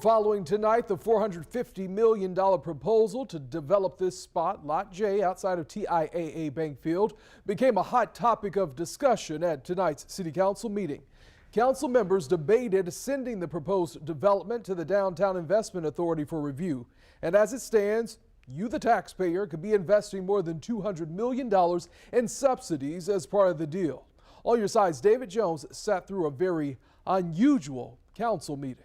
Following tonight, the $450 million proposal to develop this spot, Lot J, outside of TIAA Bankfield, became a hot topic of discussion at tonight's City Council meeting. Council members debated sending the proposed development to the Downtown Investment Authority for review. And as it stands, you, the taxpayer, could be investing more than $200 million in subsidies as part of the deal. On your sides, David Jones sat through a very unusual council meeting.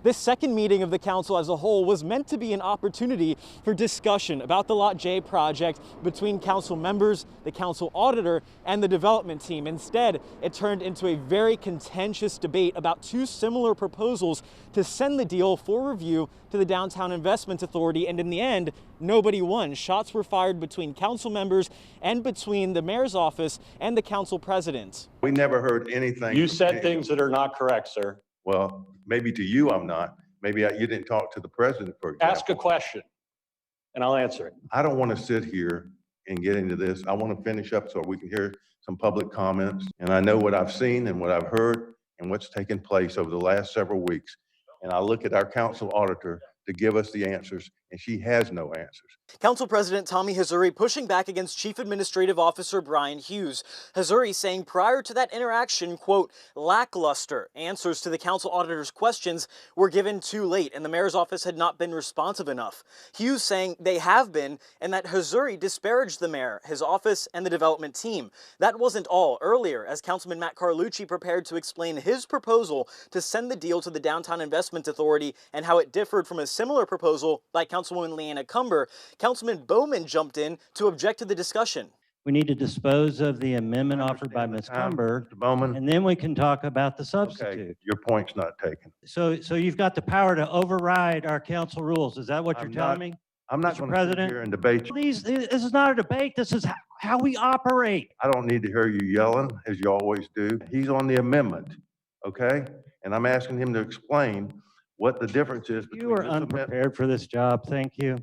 This second meeting of the council as a whole was meant to be an opportunity for discussion about the Lot J project between council members, the council auditor, and the development team. Instead, it turned into a very contentious debate about two similar proposals to send the deal for review to the Downtown Investment Authority, and in the end, nobody won. Shots were fired between council members and between the mayor's office and the council president. We never heard anything. You said things that are not correct, sir. Well, maybe to you I'm not. Maybe you didn't talk to the president, for example. Ask a question, and I'll answer it. I don't want to sit here and get into this. I want to finish up so we can hear some public comments. And I know what I've seen and what I've heard and what's taken place over the last several weeks. And I look at our council auditor to give us the answers, and she has no answers. Council President Tommy Hazouri pushing back against Chief Administrative Officer Brian Hughes. Hazouri saying prior to that interaction, quote, lackluster answers to the council auditor's questions were given too late and the mayor's office had not been responsive enough. Hughes saying they have been and that Hazouri disparaged the mayor, his office, and the development team. That wasn't all. Earlier, as Councilman Matt Carlucci prepared to explain his proposal to send the deal to the Downtown Investment Authority and how it differed from a similar proposal by Councilwoman Leanna Cumber, Councilman Bowman jumped in to object to the discussion. We need to dispose of the amendment offered by Ms. Cumber, Mr. Bowman. and then we can talk about the Okay, substitute. your point's not taken. So you've got the power to override our council rules. Is that what you're I'm telling not- me? I'm not Mr. going to sit President? here and debate you. This is not a debate. This is how we operate. I don't need to hear you yelling, as you always do. He's on the amendment, okay? And I'm asking him to explain what the difference is between You are this amendment. unprepared for this job. Thank you.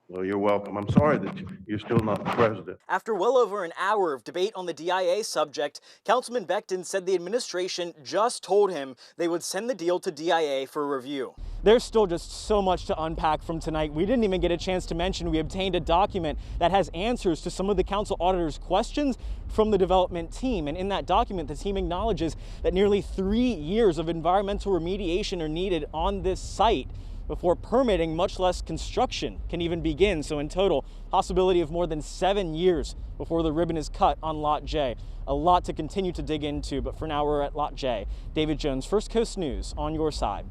Well, you're welcome. I'm sorry that you're still not the president. After well over an hour of debate on the DIA subject, Councilman Becton said the administration just told him they would send the deal to DIA for review. There's still just so much to unpack from tonight. We didn't even get a chance to mention we obtained a document that has answers to some of the council auditor's questions from the development team. And in that document, the team acknowledges that nearly 3 years of environmental remediation are needed on this site before permitting, much less construction, can even begin. So in total, possibility of more than 7 years before the ribbon is cut on Lot J. A lot to continue to dig into, but for now we're at Lot J. David Jones, First Coast News, on your side.